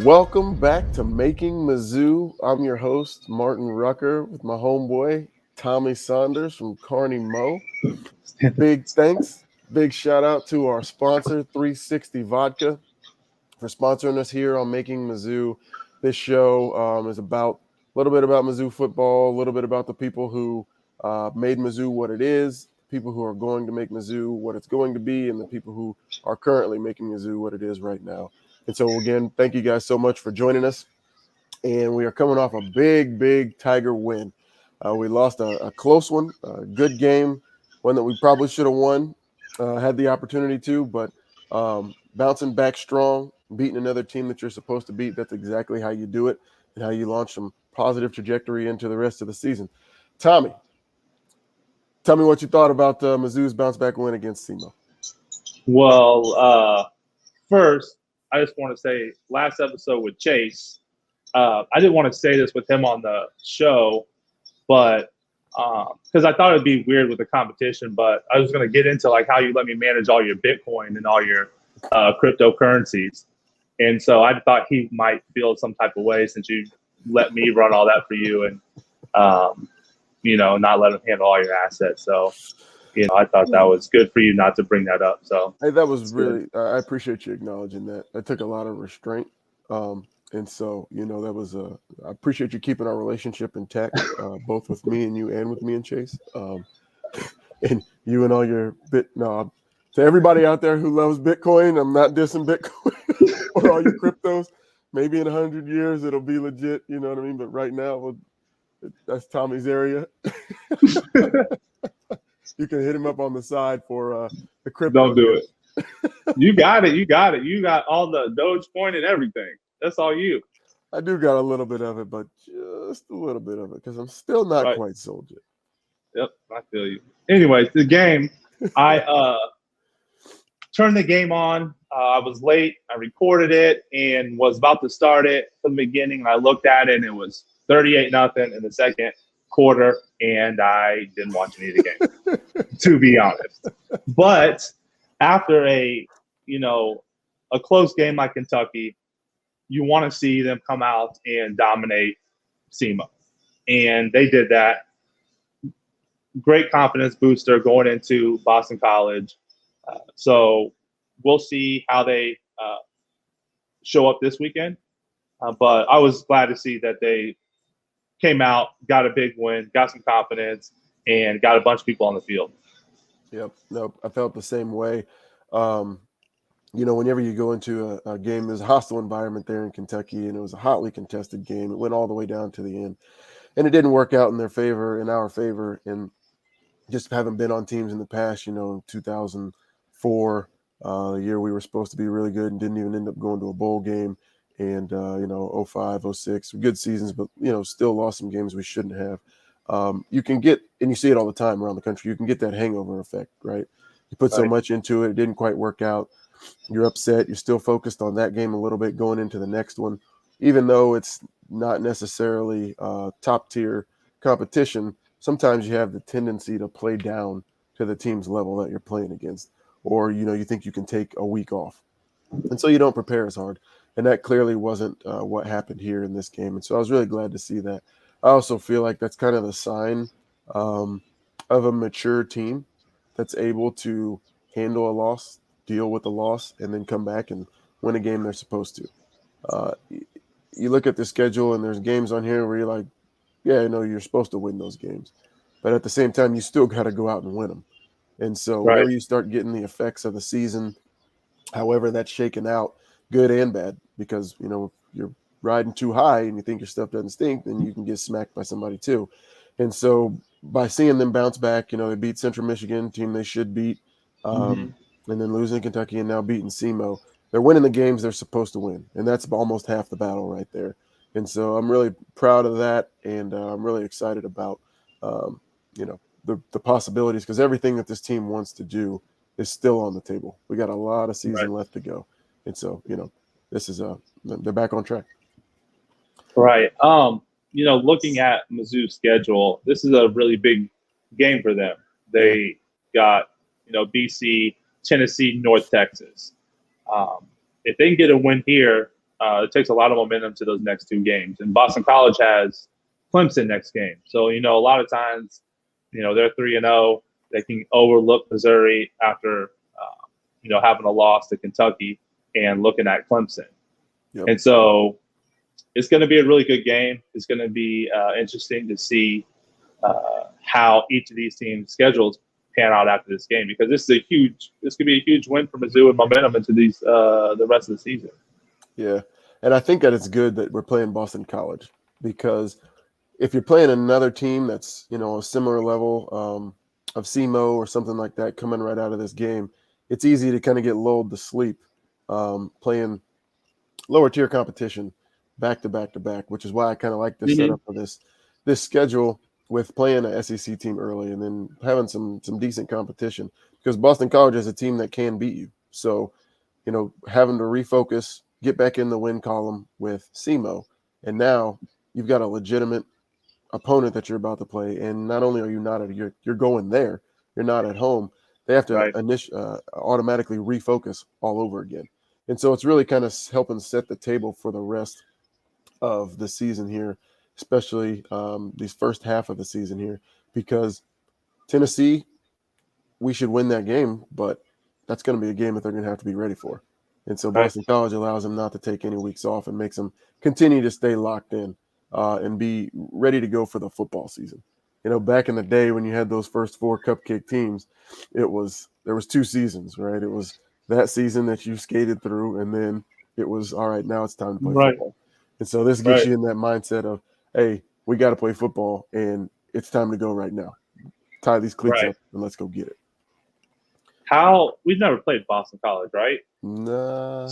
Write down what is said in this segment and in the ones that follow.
Welcome back to Making Mizzou. I'm your host, Martin Rucker, with my homeboy, Tommy Saunders from Carney Mo. Big thanks, big shout out to our sponsor, 360 Vodka, for sponsoring us here on Making Mizzou. This show is about a little bit about Mizzou football, a little bit about the people who made Mizzou what it is, people who are going to make Mizzou what it's going to be, and the people who are currently making Mizzou what it is right now. And so, again, thank you guys so much for joining us. And we are coming off a big Tiger win. We lost a close one, a good game, one that we probably should have won, had the opportunity to, but bouncing back strong, beating another team that you're supposed to beat. That's exactly how you do it and how you launch some positive trajectory into the rest of the season. Tommy, tell me what you thought about Mizzou's bounce back win against SEMO. Well, first, I just want to say last episode with Chase, I didn't want to say this with him on the show, but because I thought it'd be weird with the competition, but I was going to get into like how you let me manage all your Bitcoin and all your cryptocurrencies. And so I thought he might feel some type of way since you let me run all that for you and, not let him handle all your assets. So, I thought that was good for you not to bring that up. So hey, that was really, I appreciate you acknowledging that. That took a lot of restraint. And so, that was I appreciate you keeping our relationship intact, both with me and you and with me and Chase. And you and all your to everybody out there who loves Bitcoin, I'm not dissing Bitcoin or all your cryptos. Maybe in 100 years, it'll be legit. You know what I mean? But right now, that's Tommy's area. You can hit him up on the side for the crypto. Don't do it. You got it. You got all the Dogecoin and everything. That's all you. I do got a little bit of it, but just a little bit of it because I'm still not quite sold yet. Yep, I feel you. Anyways, the game, I turned the game on. I was late. I recorded it and was about to start it from the beginning. And I looked at it, and it was 38-0 in the second quarter, and I didn't watch any of the game, to be honest. But after a close game like Kentucky, you want to see them come out and dominate SEMO. And they did that. Great confidence booster going into Boston College. So we'll see how they show up this weekend. But I was glad to see that they came out, got a big win, got some confidence, and got a bunch of people on the field. Yep. Nope. I felt the same way. Whenever you go into a game, there's a hostile environment there in Kentucky, and it was a hotly contested game. It went all the way down to the end, and it didn't work out in our favor. And just having been on teams in the past, 2004, the year we were supposed to be really good and didn't even end up going to a bowl game. And, 05, 06, good seasons, but, still lost some games we shouldn't have. You can get, and you see it all the time around the country, you can get that hangover effect, right? You put so much into it, it didn't quite work out. You're upset. You're still focused on that game a little bit going into the next one, even though it's not necessarily top tier competition. Sometimes you have the tendency to play down to the team's level that you're playing against, or, you think you can take a week off. And so you don't prepare as hard. And that clearly wasn't what happened here in this game. And so I was really glad to see that. I also feel like that's kind of the sign of a mature team that's able to handle a loss, deal with the loss, and then come back and win a game they're supposed to. You look at the schedule, and there's games on here where you're like, yeah, you're supposed to win those games. But at the same time, you still got to go out and win them. And so whenever you start getting the effects of the season, however that's shaken out, good and bad, because, if you're riding too high and you think your stuff doesn't stink, then you can get smacked by somebody too. And so by seeing them bounce back, they beat Central Michigan, team they should beat, and then losing Kentucky and now beating SEMO. They're winning the games they're supposed to win, and that's almost half the battle right there. And so I'm really proud of that, and I'm really excited about, the possibilities, because everything that this team wants to do is still on the table. We got a lot of season left to go. And so, this is they're back on track. Right. Looking at Mizzou's schedule, this is a really big game for them. They got, BC, Tennessee, North Texas. If they can get a win here, it takes a lot of momentum to those next two games. And Boston College has Clemson next game. So, a lot of times, they're 3-0. They can overlook Missouri after, having a loss to Kentucky and looking at Clemson. Yep. And so it's going to be a really good game. It's going to be interesting to see how each of these teams' schedules pan out after this game, because this could be a huge win for Mizzou and momentum into the rest of the season. Yeah, and I think that it's good that we're playing Boston College, because if you're playing another team that's a similar level of SEMO or something like that coming right out of this game, it's easy to kind of get lulled to sleep playing lower tier competition back to back to back, which is why I kind of like the setup of this schedule with playing an SEC team early and then having some decent competition, because Boston College is a team that can beat you. So, having to refocus, get back in the win column with SEMO, and now you've got a legitimate opponent that you're about to play. And not only are you not you're going there, you're not at home. They have to automatically refocus all over again. And so it's really kind of helping set the table for the rest of the season here, especially these first half of the season here, because Tennessee, we should win that game, but that's going to be a game that they're going to have to be ready for. And so Boston College allows them not to take any weeks off and makes them continue to stay locked in and be ready to go for the football season. Back in the day when you had those first four cupcake teams, there was two seasons, right? It was that season that you skated through, and then it was, all right, now it's time to play football. And so this gets you in that mindset of, hey, we got to play football, and it's time to go right now. Tie these cleats up, and let's go get it. We've never played Boston College, right? No.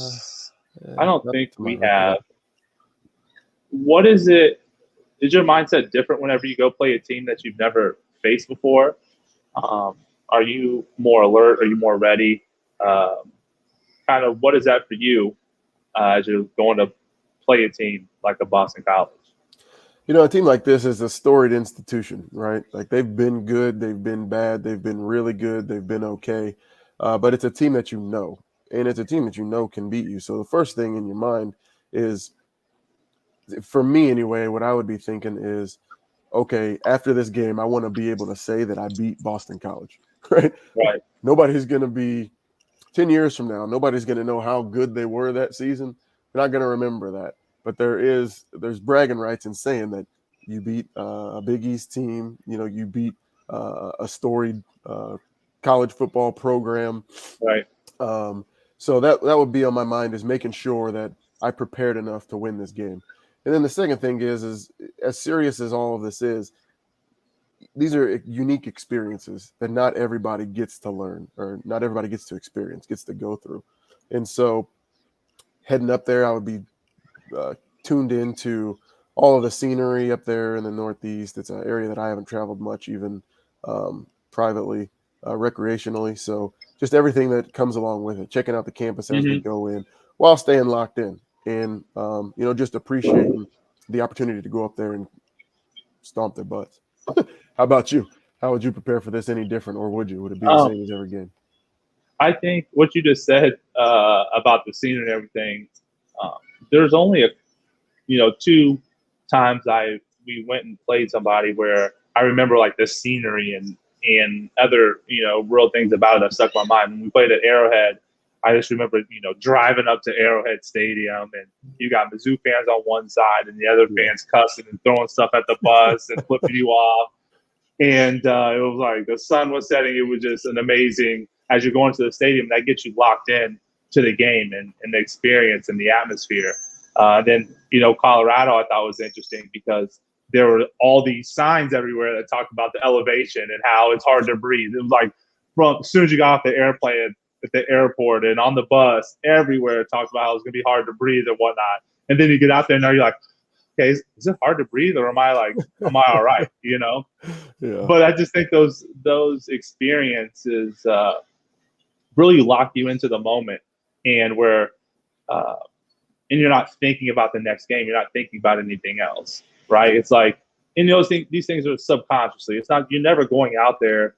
I don't think we have. What is it? Is your mindset different whenever you go play a team that you've never faced before? Are you more alert? Are you more ready? Kind of what is that for you as you're going to play a team like a Boston College? A team like this is a storied institution, right? Like, they've been good, they've been bad, they've been really good, they've been okay. But it's a team that and it's a team that can beat you. So the first thing in your mind is, for me anyway, what I would be thinking is, okay, after this game, I want to be able to say that I beat Boston College, right? Right. Nobody's going to be 10 years from now, nobody's going to know how good they were that season. They're not going to remember that. But there's bragging rights in saying that you beat a Big East team, you beat a storied college football program. Right. So that would be on my mind, is making sure that I prepared enough to win this game. And then the second thing is as serious as all of this is, these are unique experiences that not everybody gets to learn, or not everybody gets to experience, gets to go through. And so heading up there, I would be tuned into all of the scenery up there in the Northeast. It's an area that I haven't traveled much, even privately, recreationally. So just everything that comes along with it, checking out the campus as we go in, while staying locked in, and just appreciating the opportunity to go up there and stomp their butts. How about you? How would you prepare for this any different, or would it be the same as every game? I think what you just said about the scenery and everything, there's only two times we went and played somebody where I remember like the scenery and other real things about it that stuck in my mind. When we played at Arrowhead, I just remember driving up to Arrowhead Stadium, and you got Mizzou fans on one side and the other fans cussing and throwing stuff at the bus and flipping you off. And it was like the sun was setting. It was just an amazing, as you're going to the stadium, that gets you locked in to the game and the experience and the atmosphere. Then, Colorado I thought was interesting because there were all these signs everywhere that talked about the elevation and how it's hard to breathe. It was like from as soon as you got off the airplane at the airport and on the bus, everywhere it talked about how it's going to be hard to breathe and whatnot. And then you get out there and now you're like, okay, is it hard to breathe, or am I all right? Yeah. But I just think those experiences really lock you into the moment, and where and you're not thinking about the next game. You're not thinking about anything else, right? It's like, and these things are subconsciously. It's not, you're never going out there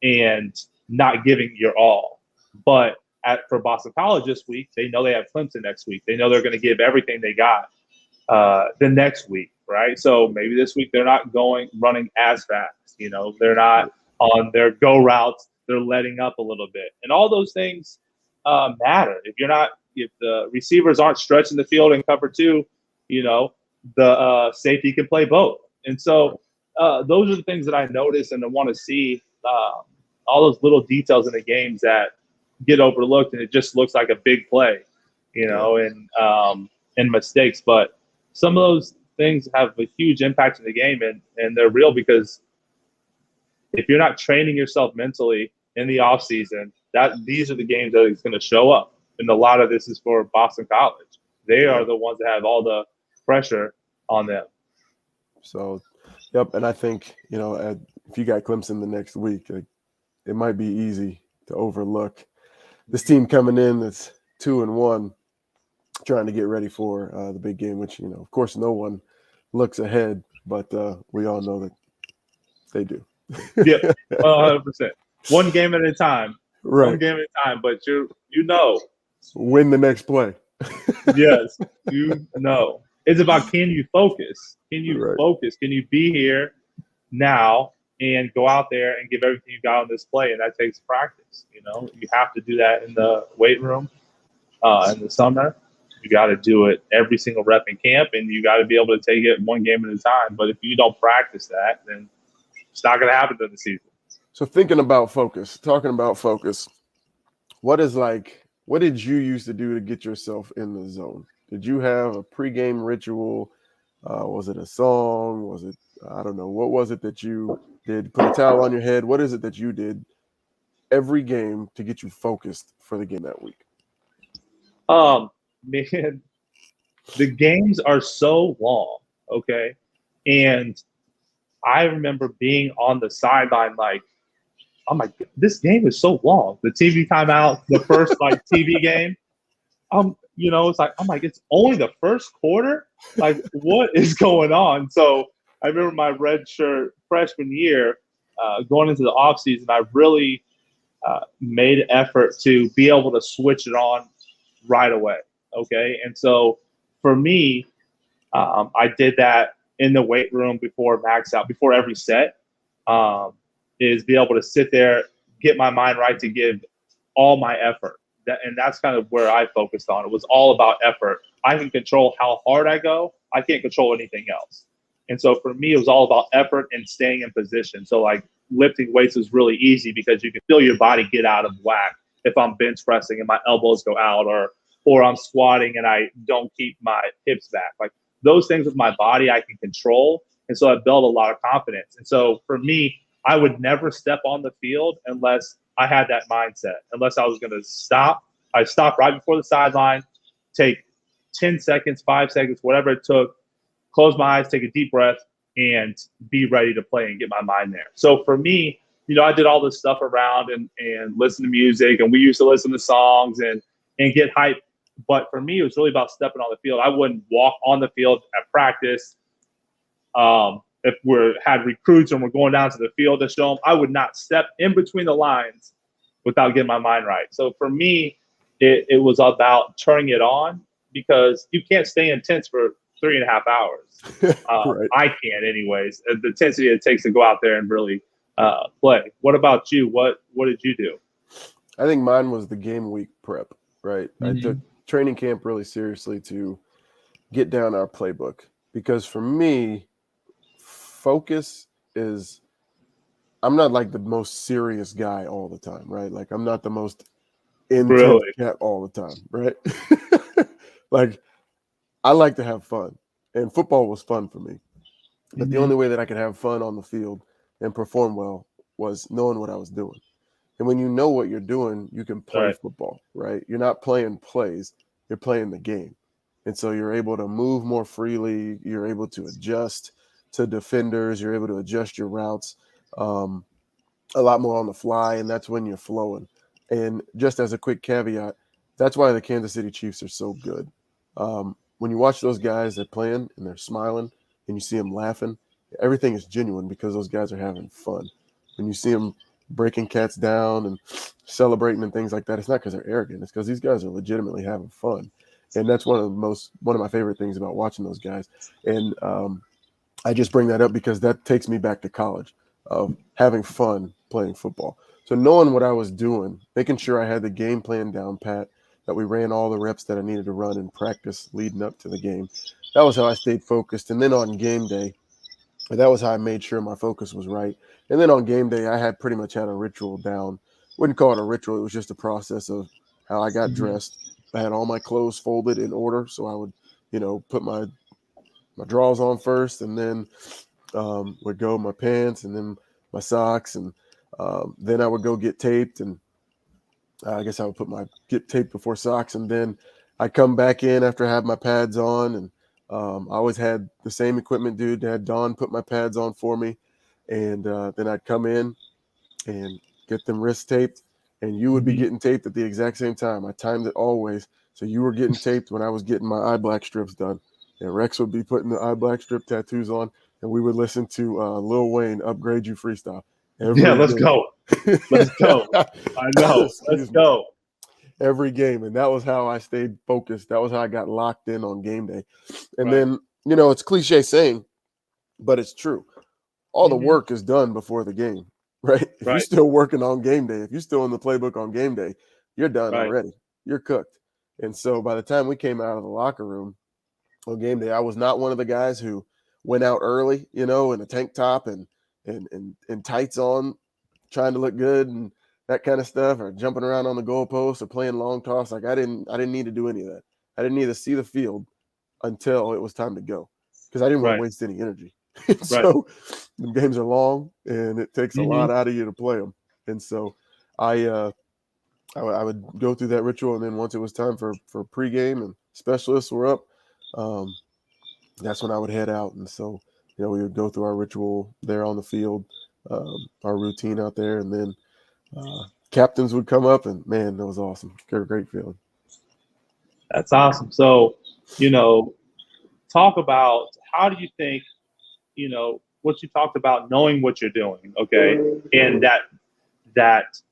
and not giving your all. But for Boston College this week, they know they have Clemson next week. They know they're going to give everything they got the next week, right? So maybe this week they're not running as fast. They're not on their go routes. They're letting up a little bit, and all those things matter. If the receivers aren't stretching the field in cover two, the safety can play both. And so those are the things that I notice and I want to see. All those little details in the games that get overlooked, and it just looks like a big play, and mistakes. But some of those things have a huge impact in the game, and they're real because if you're not training yourself mentally in the off season, these are the games that it's going to show up. And a lot of this is for Boston College. They are the ones that have all the pressure on them. So, yep. And I think, if you got Clemson the next week, it might be easy to overlook this team coming in that's 2-1, trying to get ready for the big game, which, of course, no one looks ahead, but we all know that they do. Yeah, 100%. One game at a time. Right. One game at a time, but win the next play. Yes, It's about, can you focus? Can you focus? Can you be here now and go out there and give everything you got on this play? And that takes practice. You have to do that in the weight room in the summer. You got to do it every single rep in camp, and you got to be able to take it one game at a time. But if you don't practice that, then it's not going to happen during the season. So talking about focus, what did you used to do to get yourself in the zone? Did you have a pregame ritual? Was it a song? Was it, I don't know, what was it that you did? Put a towel on your head? What is it that you did every game to get you focused for the game that week? Man, the games are so long, okay? And I remember being on the sideline like, oh my God, this game is so long. The TV timeout, the first TV game. It's like, oh my God, it's only the first quarter? Like, what is going on? So I remember my red shirt freshman year, going into the offseason, I really made an effort to be able to switch it on right away. Okay. And so for me, I did that in the weight room before max out, before every set, is be able to sit there, get my mind right to give all my effort. And that's kind of where I focused on. It was all about effort. I can control how hard I go. I can't control anything else. And so for me, it was all about effort and staying in position. So like lifting weights was really easy because you can feel your body get out of whack if I'm bench pressing and my elbows go out, or I'm squatting and I don't keep my hips back. Like those things with my body I can control. And so I built a lot of confidence. And so for me, I would never step on the field unless I had that mindset, unless I was going to stop. I stop right before the sideline, take 10 seconds, 5 seconds, whatever it took, close my eyes, take a deep breath, and be ready to play and get my mind there. So for me, I did all this stuff around and listen to music, and we used to listen to songs and get hyped. But for me, it was really about stepping on the field. I wouldn't walk on the field at practice. If we had recruits and we're going down to the field to show them, I would not step in between the lines without getting my mind right. So for me, it was about turning it on because you can't stay intense for 3.5 hours. Right. I can't anyways. The intensity it takes to go out there and really play. What about you? What did you do? I think mine was the game week prep, right? Mm-hmm. I took training camp really seriously to get down our playbook because for me, focus is, I'm not like the most serious guy all the time, right? Like I'm not the most intense cat all the time, right? Like I like to have fun, and football was fun for me. But the only way that I could have fun on the field and perform well was knowing what I was doing. And when you know what you're doing, you can play football, right? You're not playing plays, you're playing the game. And so you're able to move more freely, you're able to adjust to defenders, you're able to adjust your routes a lot more on the fly, and that's when you're flowing. And just as a quick caveat, that's why the Kansas City Chiefs are so good. When you watch those guys that playing and they're smiling and you see them laughing, everything is genuine because those guys are having fun. When you see them breaking cats down and celebrating and things like that. It's not because they're arrogant. It's because these guys are legitimately having fun. And that's one of my favorite things about watching those guys. And I just bring that up because that takes me back to college of having fun playing football. So knowing what I was doing, making sure I had the game plan down pat, that we ran all the reps that I needed to run in practice leading up to the game. That was how I stayed focused. And then on game day, that was how I made sure my focus was right. And then on game day, I had pretty much had a ritual down. Wouldn't call it a ritual. It was just a process of how I got dressed. I had all my clothes folded in order. So I would, put my drawers on first, and then would go my pants, and then my socks, and then I would go get taped, and I guess I would get taped before socks, and then I come back in after I have my pads on, and I always had the same equipment dude that had Don put my pads on for me, and then I'd come in and get them wrist taped, and you would be getting taped at the exact same time. I timed it always, so you were getting taped when I was getting my eye black strips done. And Rex would be putting the eye black strip tattoos on, and we would listen to Lil Wayne "Upgrade You" freestyle. Yeah, let's go. Let's go. I know. Let's go. Every game, and that was how I stayed focused. That was how I got locked in on game day. And then, it's cliche saying, but it's true. All the work is done before the game, right? If you're still working on game day, if you're still in the playbook on game day, you're done already. You're cooked. And so by the time we came out of the locker room on game day, I was not one of the guys who went out early, in a tank top and tights on, trying to look good and that kind of stuff, or jumping around on the goalpost or playing long toss. Like I didn't need to do any of that. I didn't need to see the field until it was time to go, because I didn't want to waste any energy. So the games are long, and it takes a lot out of you to play them. And so I would go through that ritual, and then once it was time for pregame and specialists were up, that's when I would head out. And so, we would go through our ritual there on the field, our routine out there, and then captains would come up, and man, that was awesome. Great feeling. That's awesome. So, talk about, how do you think, what you talked about, knowing what you're doing, okay, and that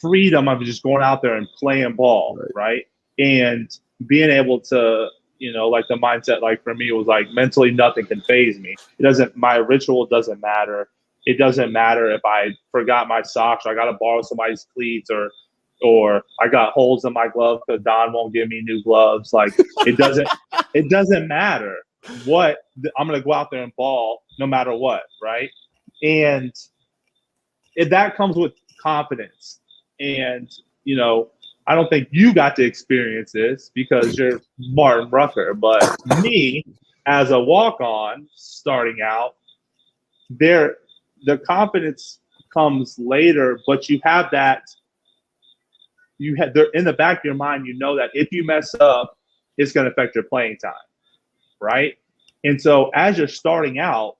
freedom of just going out there and playing ball, right? And being able to, like the mindset, like for me, it was like mentally nothing can phase me. My ritual doesn't matter. It doesn't matter if I forgot my socks, or I got to borrow somebody's cleats, or I got holes in my glove because Don won't give me new gloves. Like it doesn't matter what. I'm going to go out there and ball no matter what, right? And that comes with confidence. And, I don't think you got to experience this because you're Martin Rucker, but me as a walk-on starting out, the confidence comes later, but you have that. They're in the back of your mind, that if you mess up, it's going to affect your playing time, right? And so as you're starting out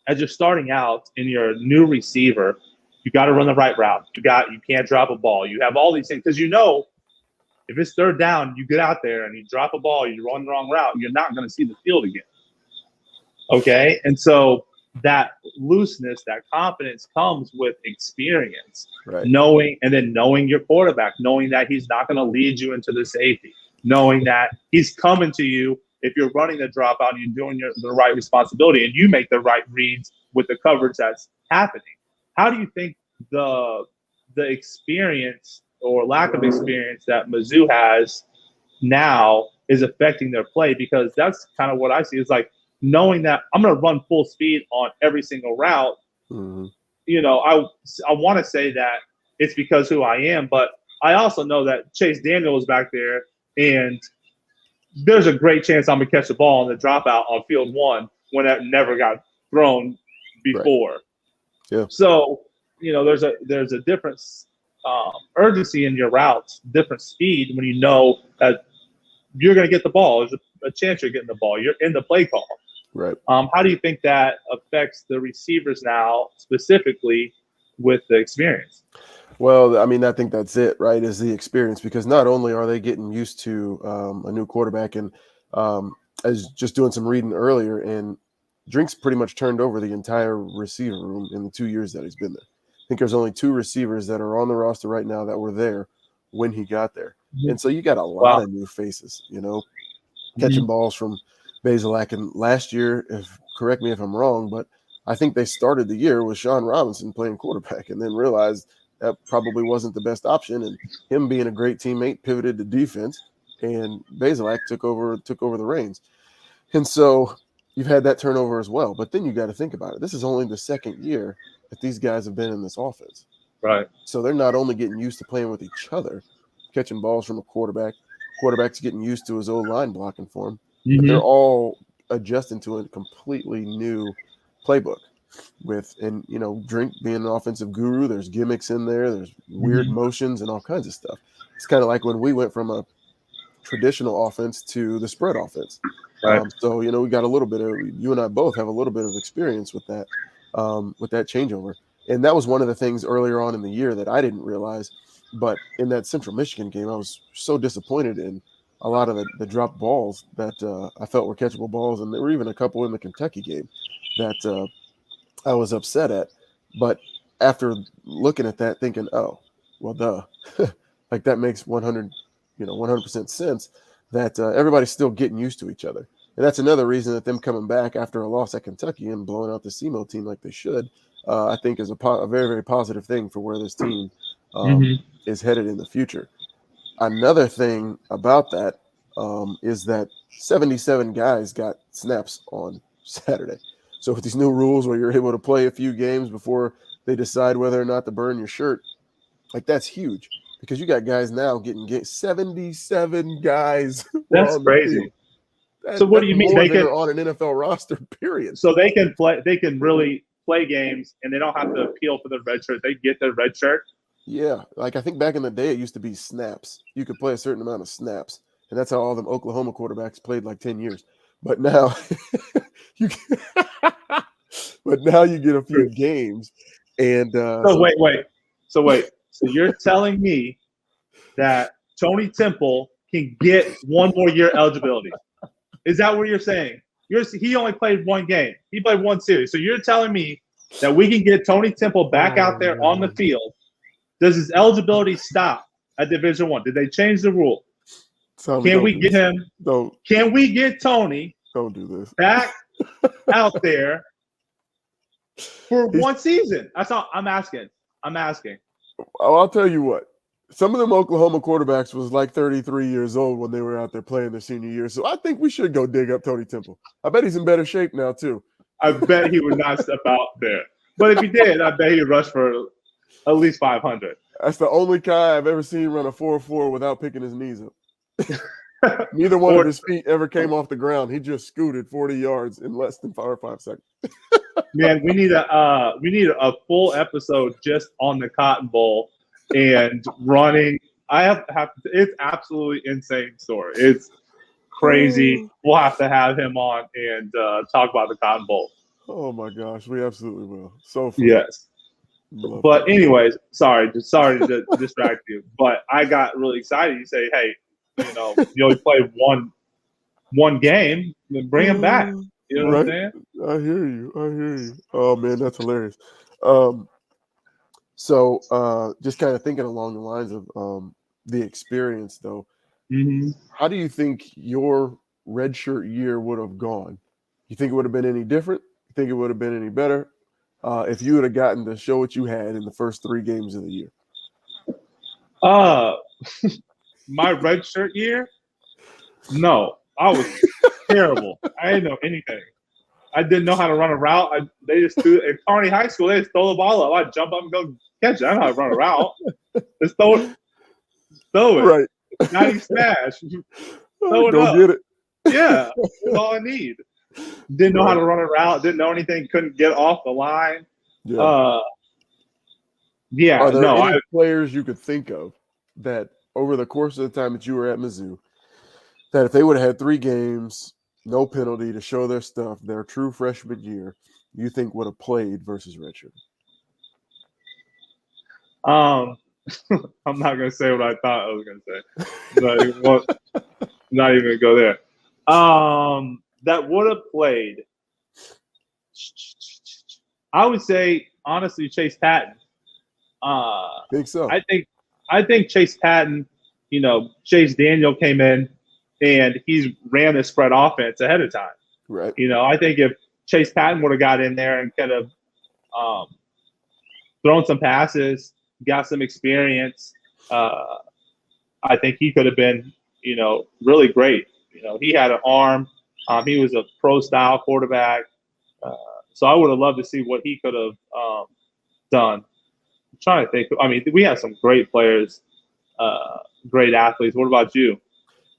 and you're a new receiver, you got to run the right route. You can't drop a ball. You have all these things because if it's third down, you get out there and you drop a ball, you run the wrong route, you're not going to see the field again. Okay, and so that looseness, that confidence comes with experience, knowing your quarterback, knowing that he's not going to lead you into the safety, knowing that he's coming to you if you're running the dropout and you're doing the right responsibility and you make the right reads with the coverage that's happening. How do you think the experience or lack of experience that Mizzou has now is affecting their play? Because that's kind of what I see. It's like knowing that I'm going to run full speed on every single route. I want to say that it's because who I am, but I also know that Chase Daniel is back there, and there's a great chance I'm going to catch the ball on the dropout on field one when that never got thrown before. Right. Yeah. So, there's a different urgency in your routes, different speed when you know that you're going to get the ball. There's a chance you're getting the ball. You're in the play call. Right. How do you think that affects the receivers now, specifically with the experience? Well, I mean, I think that's it, right, is the experience, because not only are they getting used to a new quarterback, and I was just doing some reading earlier, and Drink's pretty much turned over the entire receiver room in the 2 years that he's been there. think there's only 2 receivers that are on the roster right now that were there when he got there. And so you got a lot of new faces, catching balls from Bazelak. And last year, correct me if I'm wrong, but I think they started the year with Sean Robinson playing quarterback and then realized that probably wasn't the best option. And him being a great teammate pivoted to defense, and Bazelak took over the reins. And so you've had that turnover as well. But then you got to think about it. This is only the second year that these guys have been in this offense. Right. So they're not only getting used to playing with each other, catching balls from a quarterback's getting used to his old line blocking for him, but they're all adjusting to a completely new playbook Drink being an offensive guru, there's gimmicks in there, there's weird motions and all kinds of stuff. It's kind of like when we went from a traditional offense to the spread offense. Right. So, we got a little bit of, you and I both have a little bit of experience with that changeover. And that was one of the things earlier on in the year that I didn't realize. But in that Central Michigan game, I was so disappointed in a lot of the dropped balls that I felt were catchable balls. And there were even a couple in the Kentucky game that I was upset at. But after looking at that, thinking, oh, well, duh, like that makes 100% sense that everybody's still getting used to each other. And that's another reason that them coming back after a loss at Kentucky and blowing out the SEMO team like they should, I think is a very, very positive thing for where this team is headed in the future. Another thing about that is that 77 guys got snaps on Saturday. So with these new rules where you're able to play a few games before they decide whether or not to burn your shirt, like that's huge because you got guys now getting 77 guys. That's crazy. So what do you mean? They can on an NFL roster, period. So they can play. They can really play games, and they don't have to appeal for their red shirt. They get their red shirt. Yeah, like I think back in the day, it used to be snaps. You could play a certain amount of snaps, and that's how all them Oklahoma quarterbacks played like 10 years. But now, you get a few games, and wait. So you're telling me that Tony Temple can get one more year eligibility? Is that what you're saying? He only played one game. He played one series. So you're telling me that we can get Tony Temple back out there on the field? Does his eligibility stop at Division I? Did they change the rule? Can we get him? Can we get Tony? Don't do this. Back out there for one season? That's all I'm asking. Oh, I'll tell you what. Some of them Oklahoma quarterbacks was like 33 years old when they were out there playing their senior year. So I think we should go dig up Tony Temple. I bet he's in better shape now, too. I bet he would not step out there. But if he did, I bet he'd rush for at least 500. That's the only guy I've ever seen run a 4.4 without picking his knees up. Neither one of his feet ever came off the ground. He just scooted 40 yards in less than 5 or 5 seconds. Man, we need a full episode just on the Cotton Bowl and running. It's absolutely insane story. It's crazy. We'll have to have him on and talk about the Cotton Bowl. Oh my gosh, we absolutely will. So fun. Yes. But anyways, sorry to distract you. But I got really excited. You say, hey, you only played one game, then bring him back. You know what I'm saying? I hear you. Oh man, that's hilarious. So just kind of thinking along the lines of the experience, though, how do you think your redshirt year would have gone? You think it would have been any different? You think it would have been any better if you would have gotten to show what you had in the first 3 games of the year? My redshirt year? No, I was terrible. I didn't know anything. I didn't know how to run a route. They just threw at Kearney High School. They just throw the ball up. I jump up and go catch it. I don't know how to run a route. Just throw it. Right. 90 smash. Throw it go up. Get it. Yeah, that's all I need. Didn't know how to run a route. Didn't know anything. Couldn't get off the line. Yeah. Are there any players you could think of that over the course of the time that you were at Mizzou, that if they would have had 3 games, no penalty to show their stuff, their true freshman year, you think would have played versus redshirt? I'm not going to say what I thought I was going to say. Not even going to go there. That would have played, I would say, honestly, Chase Patton. Think so. I think Chase Patton, Chase Daniel came in and he's ran the spread offense ahead of time. Right. I think if Chase Patton would have got in there and kind of thrown some passes, got some experience, I think he could have been, really great. He had an arm. He was a pro-style quarterback. So I would have loved to see what he could have done. I'm trying to think. I mean, we have some great players, great athletes. What about you?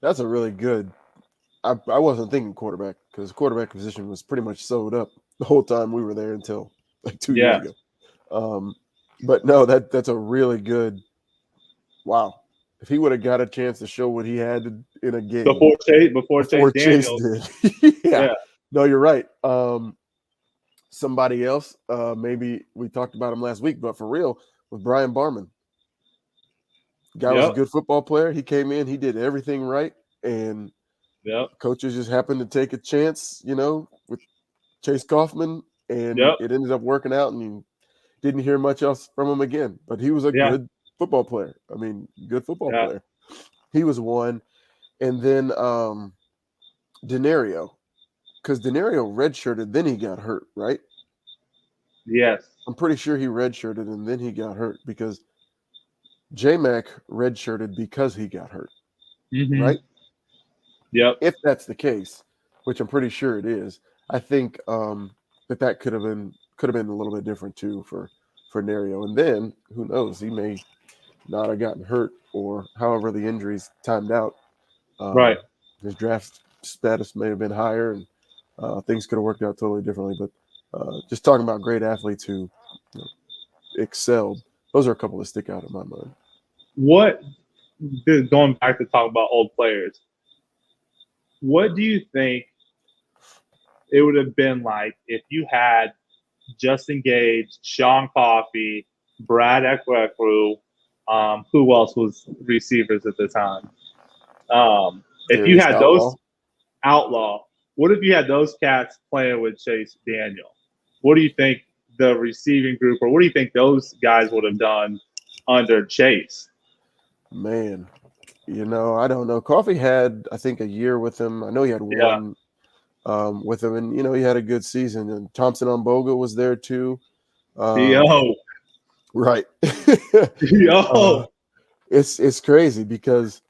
That's a really good. I wasn't thinking quarterback because the quarterback position was pretty much sewed up the whole time we were there until like 2 years ago. But no, that's a really good. Wow. If he would have got a chance to show what he had in a game before Chase Daniel did. Yeah. No, you're right. Somebody else, maybe we talked about him last week, but for real, with Brian Barman. Guy was a good football player. He came in, he did everything right, and coaches just happened to take a chance, with Chase Kaufman, and it ended up working out, and you didn't hear much else from him again. But he was a good football player. I mean, good football player. He was one. And then Denario, because Denario redshirted, then he got hurt, right? Yes. I'm pretty sure he redshirted, and then he got hurt because J-Mac redshirted because he got hurt, right? Yep. If that's the case, which I'm pretty sure it is, I think that could have been a little bit different too for Nario. And then who knows, he may not have gotten hurt, or however the injuries timed out. Right. His draft status may have been higher, and things could have worked out totally differently. But just talking about great athletes who excelled, those are a couple that stick out in my mind. Going back to talk about old players, what do you think it would have been like if you had Justin Gage, Sean Coffey, Brad Ekwekwu, who else was receivers at the time? If you had those Outlaw, what if you had those cats playing with Chase Daniel? What do you think the receiving group, or what do you think those guys would have done under Chase? Man, I don't know. Coffey had, I think, a year with him. I know he had one with him, and he had a good season. And Thompson Omboga was there too. Right. It's crazy because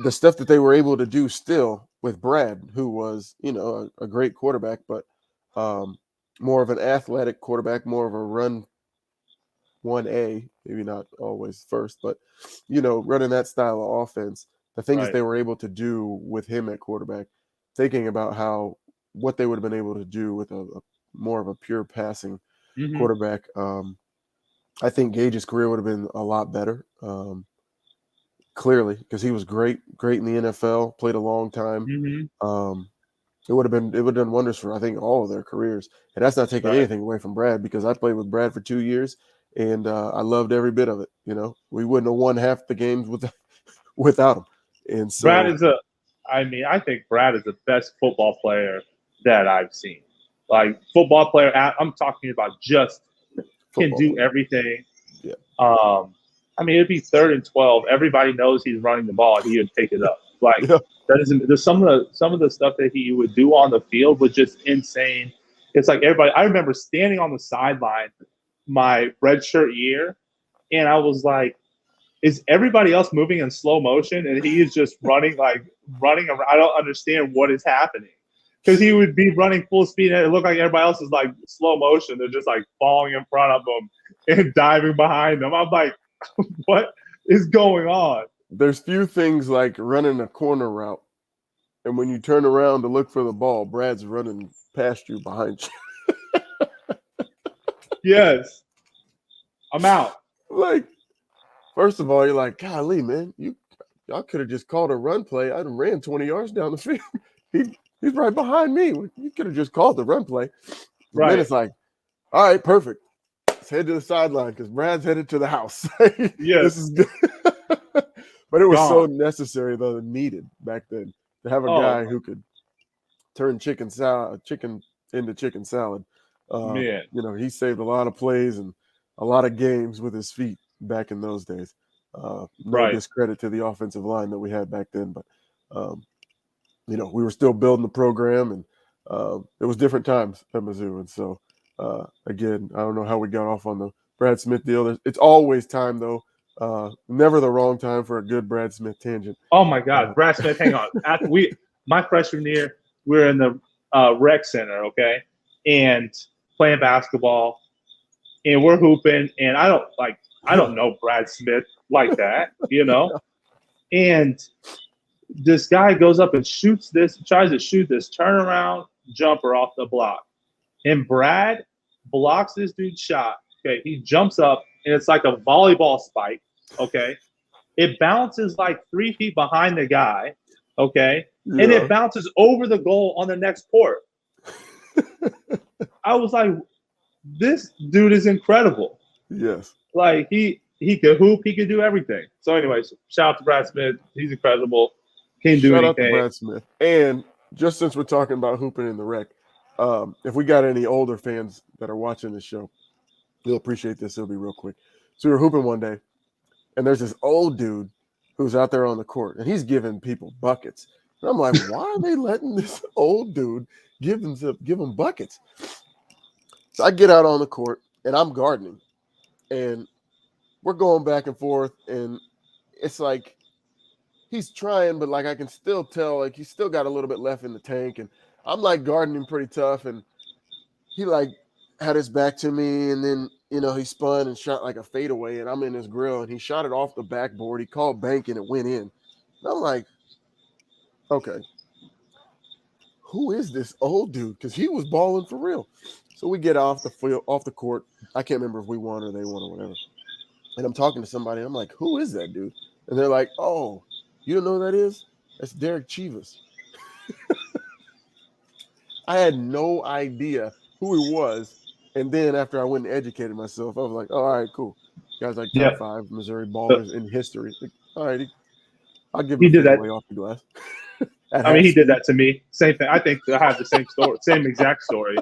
the stuff that they were able to do still with Brad, who was, a great quarterback, but more of an athletic quarterback, more of a run 1A, maybe not always first, but, running that style of offense, the things that they were able to do with him at quarterback, thinking about what they would have been able to do with a more of a pure passing quarterback. I think Gage's career would have been a lot better. Clearly, because he was great in the NFL, played a long time. It would have done wonders for, I think, all of their careers. And that's not taking anything away from Brad, because I played with Brad for 2 years, and I loved every bit of it. We wouldn't have won half the games without him. And so I think Brad is the best football player that I've seen. Like, football player, I'm talking about just can do everything. Yeah. It'd be 3rd and 12. Everybody knows he's running the ball. He would pick it up. Some of the stuff that he would do on the field was just insane. It's like everybody. I remember standing on the sideline my redshirt year, and I was like, "Is everybody else moving in slow motion?" And he is just running around. I don't understand what is happening, because he would be running full speed, and it looked like everybody else is like slow motion. They're just like falling in front of him and diving behind them. I'm like, what is going on? There's few things like running a corner route, and when you turn around to look for the ball, Brad's running past you, behind you. Yes. I'm out. Like, first of all, you're like, golly, man, y'all could have just called a run play. I'd have ran 20 yards down the field. He's right behind me. You could have just called the run play. Right. Then it's like, all right, perfect. Let's head to the sideline because Brad's headed to the house. Yes. This is good. But it was so necessary, though, needed back then, to have a guy who could turn chicken into chicken salad. Man. He saved a lot of plays, and a lot of games with his feet back in those days. No Right. discredit to the offensive line that we had back then, but we were still building the program, and it was different times at Mizzou. And so, again, I don't know how we got off on the Brad Smith deal. It's always time, though. Never the wrong time for a good Brad Smith tangent. Oh my God, Brad Smith. Hang on. My freshman year, we were in the rec center, okay, and playing basketball, and we're hooping, and I don't know Brad Smith like that, and this guy goes up and tries to shoot this turnaround jumper off the block, and Brad blocks this dude's shot. Okay, he jumps up, and it's like a volleyball spike. Okay, it bounces like 3 feet behind the guy. Okay, Yeah. and it bounces over the goal on the next court. I was like, this dude is incredible. Yes. Like he could hoop, he could do everything. So, anyways, shout out to Brad Smith. He's incredible. Can't do Shout anything. out to Brad Smith. And just since we're talking about hooping in the rec, if we got any older fans that are watching this show, you'll appreciate this. It'll be real quick. So we were hooping one day, and there's this old dude who's out there on the court, and he's giving people buckets. And I'm like, why are they letting this old dude give them buckets? So I get out on the court, and I'm gardening, and we're going back and forth, and it's like he's trying, but like I can still tell, like he's still got a little bit left in the tank, and I'm like gardening pretty tough, and he like had his back to me, and then he spun and shot like a fadeaway, and I'm in his grill, and he shot it off the backboard. He called bank, and it went in. And I'm like, okay, who is this old dude? Because he was balling for real. So we get off the court. I can't remember if we won or they won or whatever. And I'm talking to somebody. I'm like, who is that dude? And they're like, oh, you don't know who that is? That's Derek Chivas. I had no idea who he was. And then after I went and educated myself, I was like, oh, all right, cool. Guys like top 5 Missouri ballers in history. Like, all right, I'll give him a fadeaway off the glass. He did that to me. Same thing. I think I have the same story, same exact story.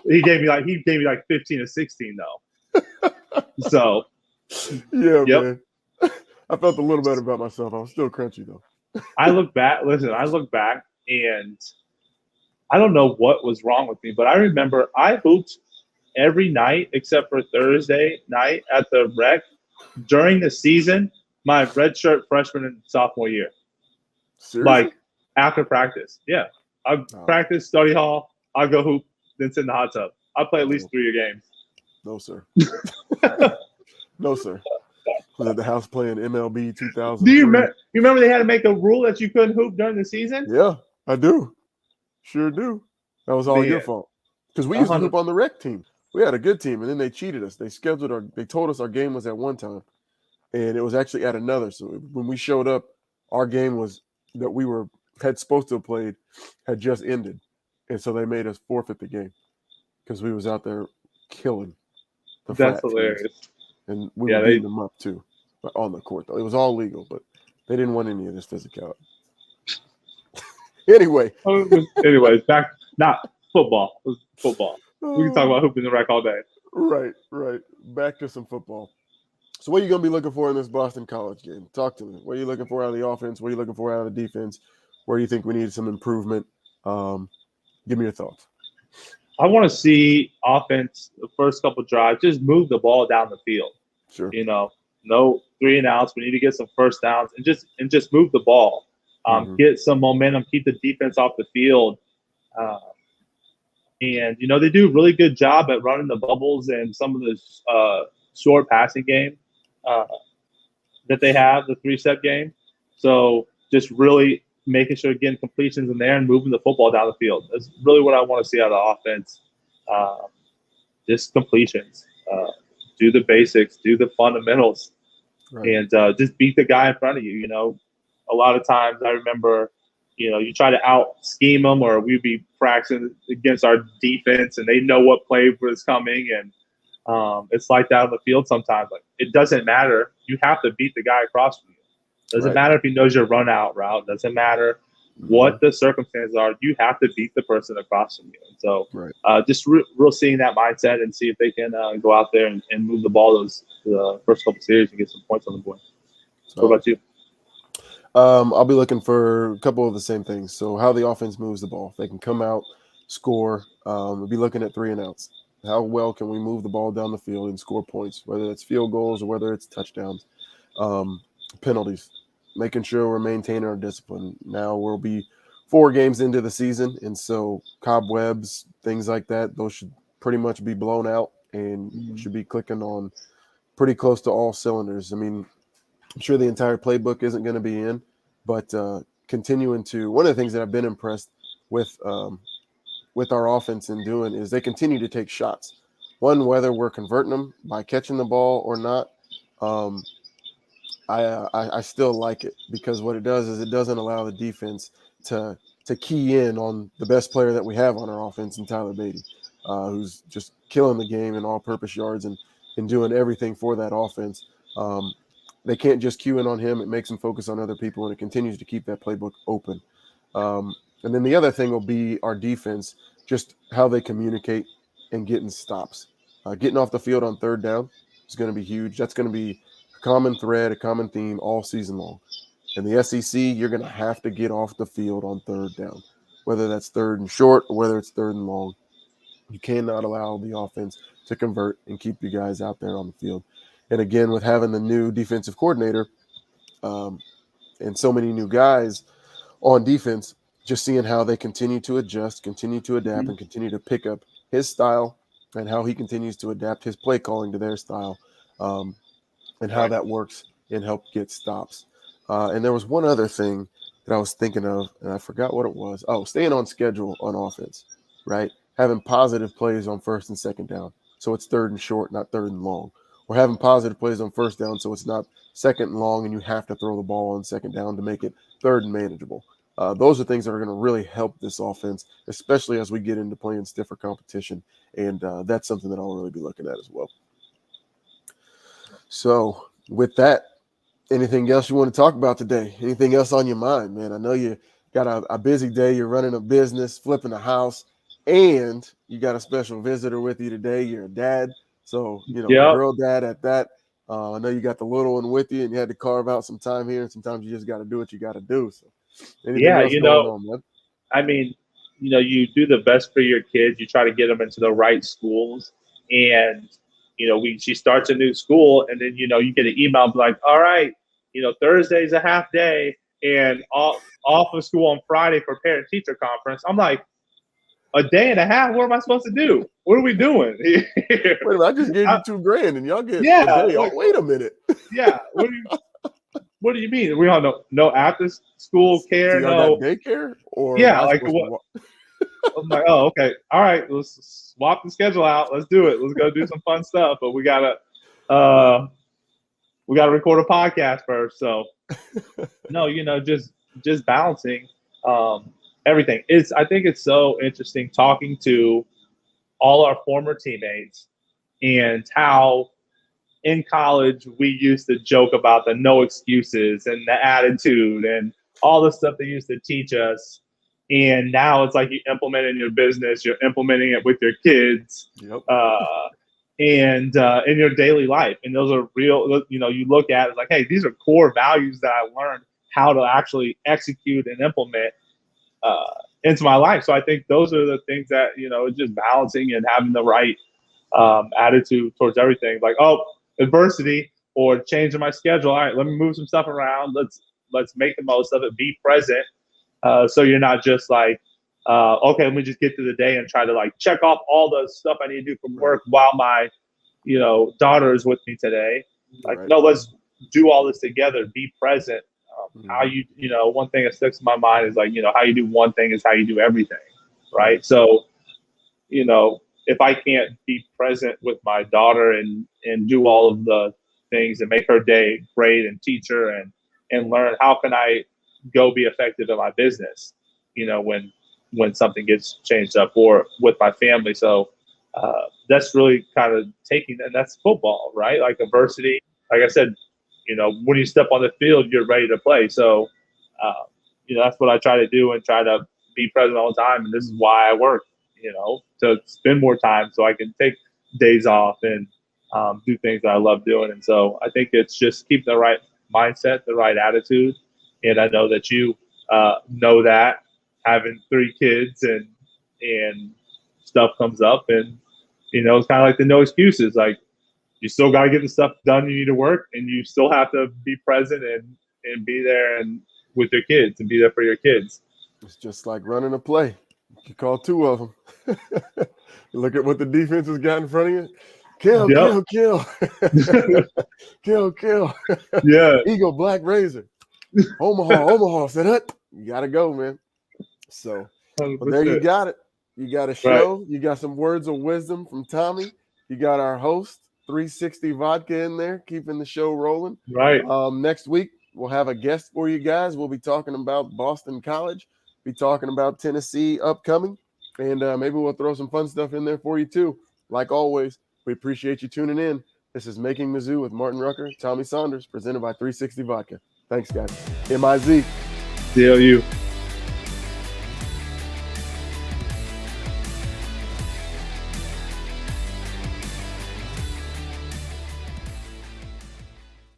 He gave me like 15 or 16 though. So yeah, man. I felt a little better about myself. I was still crunchy though. I look back, and I don't know what was wrong with me, but I remember I hooped every night except for Thursday night at the rec during the season, my redshirt freshman and sophomore year. Seriously? Like after practice. Yeah. I'd practice, study hall, I'll go hoop, then sit in the hot tub. I'll play at least 3 games. No, sir. No, sir. Was at the house playing MLB 2000. Do you remember they had to make a rule that you couldn't hoop during the season? Yeah, I do. Sure do. That was all your fault. Because we used to hoop on the rec team. We had a good team, and then they cheated us. They told us our game was at one time, and it was actually at another. So when we showed up, our game was that we had supposed to have played had just ended, and so they made us forfeit the game because we was out there killing the That's frat hilarious. teams. And we were beating them up too, but on the court though. It was all legal, but they didn't want any of this physicality. Anyway, back not football. It was football. We can talk about hooping the rec all day. Right. Back to some football. So what are you going to be looking for in this Boston College game? Talk to me. What are you looking for out of the offense? What are you looking for out of the defense? Where do you think we need some improvement? Give me your thoughts. I want to see offense the first couple drives, just move the ball down the field. Sure. No 3 and outs. We need to get some first downs and just move the ball. Get some momentum, keep the defense off the field. And they do a really good job at running the bubbles and some of the short passing game that they have, the 3-step game. So just really making sure getting completions in there and moving the football down the field. That's really what I want to see out of the offense. Just completions. Do the basics, do the fundamentals, and just beat the guy in front of you. A lot of times I remember, you try to out scheme them, or we'd be practicing against our defense and they know what play was coming. And it's like that on the field sometimes. Like, it doesn't matter. You have to beat the guy across from you. Doesn't matter if he knows your run out route. Doesn't matter what the circumstances are. You have to beat the person across from you. And so Right. just real seeing that mindset and see if they can go out there and move the ball the first couple series and get some points on the board. What about you? I'll be looking for a couple of the same things. So how the offense moves the ball. If they can come out, score. We'll be looking at 3 and outs. How well can we move the ball down the field and score points, whether it's field goals or whether it's touchdowns. Penalties, making sure we're maintaining our discipline. Now we'll be 4 games into the season, and so cobwebs, things like that, those should pretty much be blown out and should be clicking on pretty close to all cylinders. I mean, I'm sure the entire playbook isn't going to be in, but continuing to – one of the things that I've been impressed with our offense in doing is they continue to take shots. One, whether we're converting them by catching the ball or not, I still like it, because what it does is it doesn't allow the defense to key in on the best player that we have on our offense, in Tyler Beatty, who's just killing the game in all-purpose yards and doing everything for that offense. They can't just cue in on him. It makes them focus on other people, and it continues to keep that playbook open. And then the other thing will be our defense, just how they communicate and getting stops. Getting off the field on third down is going to be huge. That's going to be a common thread, a common theme all season long. In the SEC, you're going to have to get off the field on third down, whether that's third and short or whether it's third and long. You cannot allow the offense to convert and keep you guys out there on the field. And again, with having the new defensive coordinator and so many new guys on defense, just seeing how they continue to adjust, continue to adapt, and continue to pick up his style, and how he continues to adapt his play calling to their style, and how that works and help get stops. And there was one other thing that I was thinking of, and I forgot what it was. Oh, staying on schedule on offense, right? Having positive plays on first and second down, so it's third and short, not third and long. Or having positive plays on first down, so it's not second and long and you have to throw the ball on second down to make it third and manageable. Those are things that are going to really help this offense, especially as we get into playing stiffer competition. And that's something that I'll really be looking at as well. So with that, anything else you want to talk about today? Anything else on your mind, man? I know you got a busy day. You're running a business, flipping a house, and you got a special visitor with you today. You're a dad. So, girl dad at that. I know you got the little one with you, and you had to carve out some time here. And sometimes you just got to do what you got to do. So, anything else going on, man? I mean, you do the best for your kids. You try to get them into the right schools, and she starts a new school, and then you get an email like, all right, Thursday's a half day, and off of school on Friday for parent teacher conference. I'm like, a day and a half? What am I supposed to do? What are we doing? Wait a minute, I just gave you $2,000 and y'all get a day. Like, wait a minute. Yeah. What do you mean? We don't know. No after school care. So y'all got daycare? Or like what? I'm like, oh, okay. All right. Let's swap the schedule out. Let's do it. Let's go do some fun stuff. But we gotta record a podcast first. So no, just balancing everything. I think it's so interesting talking to all our former teammates and how in college we used to joke about the no excuses and the attitude and all the stuff they used to teach us. And now it's like you implement it in your business, you're implementing it with your kids, and in your daily life. And those are real, you look at it like, hey, these are core values that I learned how to actually execute and implement into my life. So I think those are the things that, it's just balancing and having the right attitude towards everything. Like, adversity or changing my schedule. All right, let me move some stuff around. Let's make the most of it. Be present. So you're not just like, okay, let me just get through the day and try to like check off all the stuff I need to do from work while my, daughter is with me today. Like, no, let's do all this together. Be present. How one thing that sticks in my mind is like, how you do one thing is how you do everything. Right. So, if I can't be present with my daughter and do all of the things and make her day great and teach her and learn, how can I go be effective in my business, when something gets changed up or with my family. So that's really kind of taking, and that's football, right? Like adversity, like I said, when you step on the field, you're ready to play. So that's what I try to do and try to be present all the time. And this is why I work, to spend more time so I can take days off and do things that I love doing. And so I think it's just keep the right mindset, the right attitude. And I know that you know that having 3 kids and stuff comes up, and it's kind of like the no excuses. Like, you still got to get the stuff done you need to work, and you still have to be present and be there and with your kids and be there for your kids. It's just like running a play. You call 2 of them. Look at what the defense has got in front of you. Kill, Yep. kill. Kill. Yeah. Eagle, Black Razor. Omaha, set up. You got to go, man. So, well, there you got it. You got a show. Right. You got some words of wisdom from Tommy. You got our host, 360 Vodka, in there, keeping the show rolling. Right. Next week, we'll have a guest for you guys. We'll be talking about Boston College, be talking about Tennessee upcoming, and maybe we'll throw some fun stuff in there for you too. Like always, we appreciate you tuning in. This is Making Mizzou with Martin Rucker, Tommy Saunders, presented by 360 Vodka. Thanks, guys. MIZ. CLU.